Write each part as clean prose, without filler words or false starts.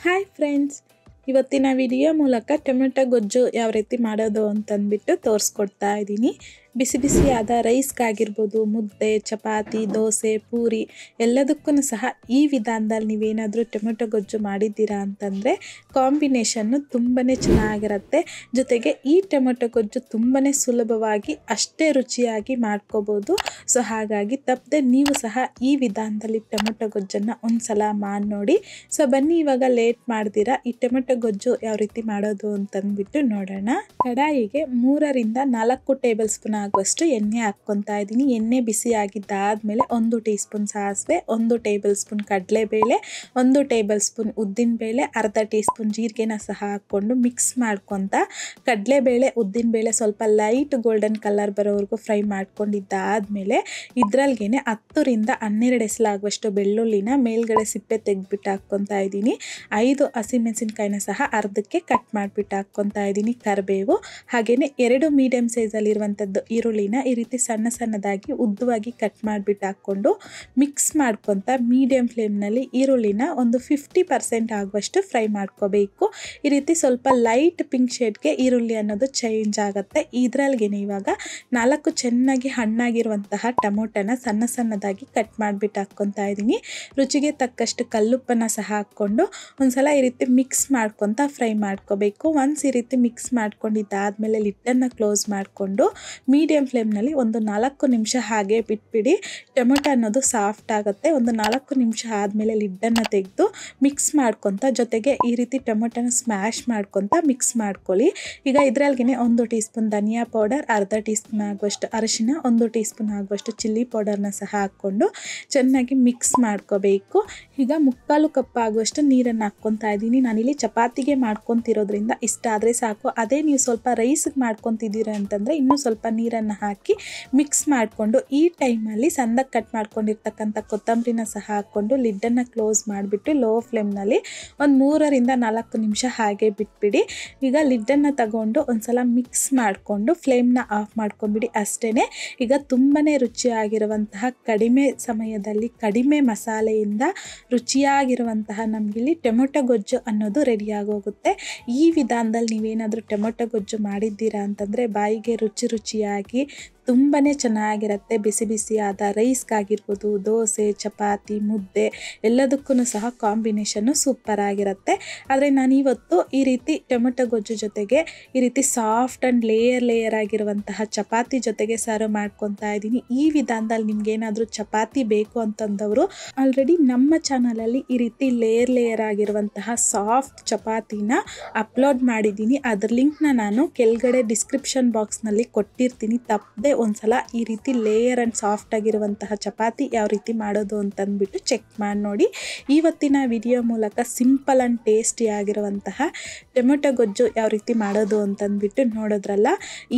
Hi friends, ಇವತ್ತಿನ video ಮೂಲಕ tomato ಗೊಜ್ಜು ಯಾವ ರೀತಿ ಮಾಡೋದು ಅಂತಂದ್ಬಿಟ್ಟು ತೋರಿಸ್ಕೊಡ್ತಾ ಇದ್ದೀನಿ. ಬಿಸಿ ಬಿಸಿಯಾದ ರೈಸ್ಗಾಗಿರ್ಬೋದು, ಮುದ್ದೆ, ಚಪಾತಿ, ದೋಸೆ, ಪೂರಿ ಎಲ್ಲದಕ್ಕೂ ಸಹ ಈ ವಿಧಾನದಲ್ಲಿ ನೀವೇನಾದರೂ ಟೊಮೆಟೊ ಗೊಜ್ಜು ಮಾಡಿದ್ದೀರಾ ಅಂತಂದರೆ ಕಾಂಬಿನೇಷನ್ನು ತುಂಬಾ ಚೆನ್ನಾಗಿರುತ್ತೆ. ಜೊತೆಗೆ ಈ ಟೊಮೆಟೊ ಗೊಜ್ಜು ತುಂಬಾ ಸುಲಭವಾಗಿ ಅಷ್ಟೇ ರುಚಿಯಾಗಿ ಮಾಡ್ಕೋಬೋದು. ಸೊ ಹಾಗಾಗಿ ತಪ್ಪದೆ ನೀವು ಸಹ ಈ ವಿಧಾನದಲ್ಲಿ ಟೊಮೆಟೊ ಗೊಜ್ಜನ್ನು ಒಂದು ಸಲ ಮಾಡಿ ನೋಡಿ. ಸೊ ಬನ್ನಿ, ಇವಾಗ ಲೇಟ್ ಮಾಡ್ದಿರಾ ಈ ಟೊಮೆಟೊ ಗೊಜ್ಜು ಯಾವ ರೀತಿ ಮಾಡೋದು ಅಂತಂದ್ಬಿಟ್ಟು ನೋಡೋಣ. ಕಡಾಯಿಗೆ 3 ರಿಂದ 4 ಟೇಬಲ್ ಸ್ಪೂನ್ ಆಗುವಷ್ಟು ಎಣ್ಣೆ ಹಾಕ್ಕೊತಾ ಇದ್ದೀನಿ. ಎಣ್ಣೆ ಬಿಸಿ ಆಗಿದ್ದಾದ್ಮೇಲೆ 1 ಟೀ ಸ್ಪೂನ್ ಸಾಸಿವೆ, 1 ಟೇಬಲ್ ಸ್ಪೂನ್ ಕಡಲೆಬೇಳೆ, 1 ಟೇಬಲ್ ಸ್ಪೂನ್ ಉದ್ದಿನಬೇಳೆ, ಅರ್ಧ ಟೀ ಸ್ಪೂನ್ ಜೀರಿಗೆನ ಸಹ ಹಾಕ್ಕೊಂಡು ಮಿಕ್ಸ್ ಮಾಡ್ಕೊತ ಕಡಲೆಬೇಳೆ ಉದ್ದಿನಬೇಳೆ ಸ್ವಲ್ಪ ಲೈಟ್ ಗೋಲ್ಡನ್ ಕಲರ್ ಬರೋವರೆಗೂ ಫ್ರೈ ಮಾಡ್ಕೊಂಡಿದ್ದಾದ್ಮೇಲೆ ಇದ್ರಲ್ಗೇನೆ 10 ರಿಂದ 12 ಎಸಲಾಗುವಷ್ಟು ಬೆಳ್ಳುಳ್ಳಿನ ಮೇಲ್ಗಡೆ ಸಿಪ್ಪೆ ತೆಗೆದ್ಬಿಟ್ಟು ಹಾಕ್ಕೊತಾ ಇದ್ದೀನಿ. 5 ಹಸಿಮೆಣಸಿನಕಾಯಿನ ಸಹ ಅರ್ಧಕ್ಕೆ ಕಟ್ ಮಾಡಿಬಿಟ್ಟು ಹಾಕ್ಕೊತಾ ಇದ್ದೀನಿ. ಕರಿಬೇವು, ಹಾಗೆಯೇ 2 ಮೀಡಿಯಂ ಸೈಜಲ್ಲಿರುವಂಥದ್ದು ಈರುಳ್ಳಿನ ಈ ರೀತಿ ಸಣ್ಣ ಸಣ್ಣದಾಗಿ ಉದ್ದವಾಗಿ ಕಟ್ ಮಾಡಿಬಿಟ್ಟು ಹಾಕ್ಕೊಂಡು ಮಿಕ್ಸ್ ಮಾಡ್ಕೊತ ಮೀಡಿಯಂ ಫ್ಲೇಮ್ನಲ್ಲಿ ಈರುಳ್ಳಿನ ಒಂದು 50% ಆಗುವಷ್ಟು ಫ್ರೈ ಮಾಡ್ಕೋಬೇಕು. ಈ ರೀತಿ ಸ್ವಲ್ಪ ಲೈಟ್ ಪಿಂಕ್ ಶೇಡ್ಗೆ ಈರುಳ್ಳಿ ಅನ್ನೋದು ಚೇಂಜ್ ಆಗುತ್ತೆ. ಇದರಲ್ಗೇನೆ ಇವಾಗ 4 ಚೆನ್ನಾಗಿ ಹಣ್ಣಾಗಿರುವಂತಹ ಟೊಮೊಟೊನ ಸಣ್ಣ ಸಣ್ಣದಾಗಿ ಕಟ್ ಮಾಡಿಬಿಟ್ಟು ಹಾಕ್ಕೊತಾ ಇದ್ದೀನಿ. ರುಚಿಗೆ ತಕ್ಕಷ್ಟು ಕಲ್ಲುಪ್ಪನ್ನು ಸಹ ಹಾಕ್ಕೊಂಡು ಒಂದ್ಸಲ ಈ ರೀತಿ ಮಿಕ್ಸ್ ಮಾಡ್ಕೊತ ಫ್ರೈ ಮಾಡ್ಕೋಬೇಕು. ಒನ್ಸ್ ಈ ರೀತಿ ಮಿಕ್ಸ್ ಮಾಡ್ಕೊಂಡಿದ್ದಾದ್ಮೇಲೆ ಲಿಡ್ಡನ್ನು ಕ್ಲೋಸ್ ಮಾಡಿಕೊಂಡು ಮೀಡಿಯಂ ಫ್ಲೇಮ್ನಲ್ಲಿ ಒಂದು 4 ನಿಮಿಷ ಹಾಗೆ ಬಿಟ್ಬಿಡಿ. ಟೊಮೆಟೊ ಅನ್ನೋದು ಸಾಫ್ಟ್ ಆಗುತ್ತೆ. ಒಂದು 4 ನಿಮಿಷ ಆದಮೇಲೆ ಲಿಡ್ಡನ್ನು ತೆಗೆದು ಮಿಕ್ಸ್ ಮಾಡ್ಕೊತ ಜೊತೆಗೆ ಈ ರೀತಿ ಟೊಮೆಟೊನ ಸ್ಮ್ಯಾಶ್ ಮಾಡ್ಕೊತ ಮಿಕ್ಸ್ ಮಾಡ್ಕೊಳ್ಳಿ. ಈಗ ಇದರಲ್ಗೆ 1 ಟೀ ಸ್ಪೂನ್ ಧನಿಯಾ ಪೌಡರ್, ಅರ್ಧ ಟೀ ಸ್ಪೂನ್ ಆಗುವಷ್ಟು ಅರಿಶಿನ, 1 ಟೀ ಸ್ಪೂನ್ ಆಗುವಷ್ಟು ಚಿಲ್ಲಿ ಪೌಡರ್ನ ಸಹ ಹಾಕ್ಕೊಂಡು ಚೆನ್ನಾಗಿ ಮಿಕ್ಸ್ ಮಾಡ್ಕೋಬೇಕು. ಈಗ 3/4 ಕಪ್ ಆಗುವಷ್ಟು ನೀರನ್ನು ಹಾಕ್ಕೊತಾ ಇದ್ದೀನಿ. ನಾನಿಲ್ಲಿ ಚಪಾತಿಗೆ ಮಾಡ್ಕೊತಿರೋದ್ರಿಂದ ಇಷ್ಟ ಆದರೆ ಸಾಕು. ಅದೇ ನೀವು ಸ್ವಲ್ಪ ರೈಸ್ಗೆ ಮಾಡ್ಕೊತಿದ್ದೀರ ಅಂತಂದರೆ ಇನ್ನೂ ಸ್ವಲ್ಪ ನೀರನ್ನು ಹಾಕಿ ಮಿಕ್ಸ್ ಮಾಡಿಕೊಂಡು ಈ ಟೈಮಲ್ಲಿ ಸಣ್ಣದಾಗಿ ಕಟ್ ಮಾಡ್ಕೊಂಡಿರ್ತಕ್ಕಂಥ ಕೊತ್ತಂಬರಿನ ಸಹ ಹಾಕ್ಕೊಂಡು ಲಿಡ್ಡನ್ನು ಕ್ಲೋಸ್ ಮಾಡಿಬಿಟ್ಟು ಲೋ ಫ್ಲೇಮ್ನಲ್ಲಿ ಒಂದು 3 ರಿಂದ 4 ನಿಮಿಷ ಹಾಗೆ ಬಿಟ್ಬಿಡಿ. ಈಗ ಲಿಡ್ಡನ್ನು ತಗೊಂಡು ಒಂದ್ಸಲ ಮಿಕ್ಸ್ ಮಾಡಿಕೊಂಡು ಫ್ಲೇಮ್ನ ಆಫ್ ಮಾಡ್ಕೊಂಬಿಡಿ. ಅಷ್ಟೇ. ಈಗ ತುಂಬಾ ರುಚಿಯಾಗಿರುವಂತಹ ಕಡಿಮೆ ಸಮಯದಲ್ಲಿ ಕಡಿಮೆ ಮಸಾಲೆಯಿಂದ ರುಚಿಯಾಗಿರುವಂತಹ ನಮಗಿಲ್ಲಿ ಟೊಮೆಟೊ ಗೊಜ್ಜು ಅನ್ನೋದು ರೆಡಿಯಾಗೋಗುತ್ತೆ. ಈ ವಿಧಾನದಲ್ಲಿ ನೀವೇನಾದರೂ ಟೊಮೆಟೊ ಗೊಜ್ಜು ಮಾಡಿದ್ದೀರಾ ಅಂತಂದರೆ ಬಾಯಿಗೆ ರುಚಿಯಾಗಿ ತುಂಬಾ ಚೆನ್ನಾಗಿರುತ್ತೆ. ಬಿಸಿ ಬಿಸಿಯಾದ ರೈಸ್ಗಾಗಿರ್ಬೋದು, ದೋಸೆ, ಚಪಾತಿ, ಮುದ್ದೆ ಎಲ್ಲದಕ್ಕೂ ಸಹ ಕಾಂಬಿನೇಷನ್ನು ಸೂಪರ್ ಆಗಿರುತ್ತೆ. ಆದರೆ ನಾನಿವತ್ತು ಈ ರೀತಿ ಟೊಮೆಟೊ ಗೊಜ್ಜು ಜೊತೆಗೆ ಈ ರೀತಿ ಸಾಫ್ಟ್ ಆ್ಯಂಡ್ ಲೇಯರ್ ಆಗಿರುವಂತಹ ಚಪಾತಿ ಜೊತೆಗೆ ಸರ್ವ್ ಮಾಡ್ಕೊತಾ ಇದ್ದೀನಿ. ಈ ವಿಧಾನದಲ್ಲಿ ನಿಮ್ಗೇನಾದರೂ ಚಪಾತಿ ಬೇಕು ಅಂತಂದವರು ಆಲ್ರೆಡಿ ನಮ್ಮ ಚಾನಲಲ್ಲಿ ಈ ರೀತಿ ಲೇಯರ್ ಆಗಿರುವಂತಹ ಸಾಫ್ಟ್ ಚಪಾತಿನ ಅಪ್ಲೋಡ್ ಮಾಡಿದ್ದೀನಿ. ಅದ್ರ ಲಿಂಕ್ನ ನಾನು ಕೆಳಗಡೆ ಡಿಸ್ಕ್ರಿಪ್ಷನ್ ಬಾಕ್ಸ್ನಲ್ಲಿ ಕೊಟ್ಟಿರ್ತೀನಿ. ತಪ್ಪದೆ ಒಂದ್ಸಲ ಈ ರೀತಿ ಲೇಯರ್ ಆ್ಯಂಡ್ ಸಾಫ್ಟ್ ಆಗಿರುವಂತಹ ಚಪಾತಿ ಯಾವ ರೀತಿ ಮಾಡೋದು ಅಂತಂದ್ಬಿಟ್ಟು ಚೆಕ್ ಮಾಡಿ ನೋಡಿ. ಇವತ್ತಿನ ವಿಡಿಯೋ ಮೂಲಕ ಸಿಂಪಲ್ ಆ್ಯಂಡ್ ಟೇಸ್ಟಿ ಆಗಿರುವಂತಹ ಟೊಮೆಟೊ ಗೊಜ್ಜು ಯಾವ ರೀತಿ ಮಾಡೋದು ಅಂತಂದ್ಬಿಟ್ಟು ನೋಡೋದ್ರಲ್ಲ.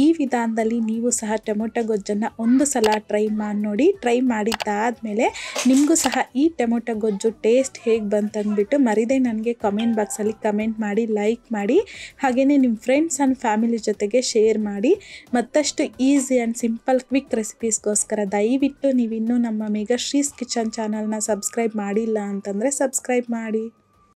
ಈ ವಿಧಾನದಲ್ಲಿ ನೀವು ಸಹ ಟೊಮೆಟೊ ಗೊಜ್ಜನ್ನು ಒಂದು ಸಲ ಟ್ರೈ ಮಾಡಿ ನೋಡಿ. ಟ್ರೈ ಮಾಡಿದ್ದಾದಮೇಲೆ ನಿಮಗೂ ಸಹ ಈ ಟೊಮೆಟೊ ಗೊಜ್ಜು ಟೇಸ್ಟ್ ಹೇಗೆ ಬಂತಂದ್ಬಿಟ್ಟು ಮರಿದೇ ನನಗೆ ಕಮೆಂಟ್ ಬಾಕ್ಸಲ್ಲಿ ಕಮೆಂಟ್ ಮಾಡಿ, ಲೈಕ್ ಮಾಡಿ, ಹಾಗೆಯೇ ನಿಮ್ಮ ಫ್ರೆಂಡ್ಸ್ ಆ್ಯಂಡ್ ಫ್ಯಾಮಿಲಿ ಜೊತೆಗೆ ಶೇರ್ ಮಾಡಿ. ಮತ್ತಷ್ಟು ಈಸಿ ಆ್ಯಂಡ್ ಸಿಂಪಲ್ ಕ್ವಿಕ್ ರೆಸಿಪೀಸ್ಗೋಸ್ಕರ ದಯವಿಟ್ಟು ನೀವಿನ್ನೂ ನಮ್ಮ ಮೇಘಶ್ರೀಸ್ ಕಿಚನ್ ಚಾನಲ್ನ ಸಬ್ಸ್ಕ್ರೈಬ್ ಮಾಡಿಲ್ಲ ಅಂತಂದರೆ ಸಬ್ಸ್ಕ್ರೈಬ್ ಮಾಡಿ.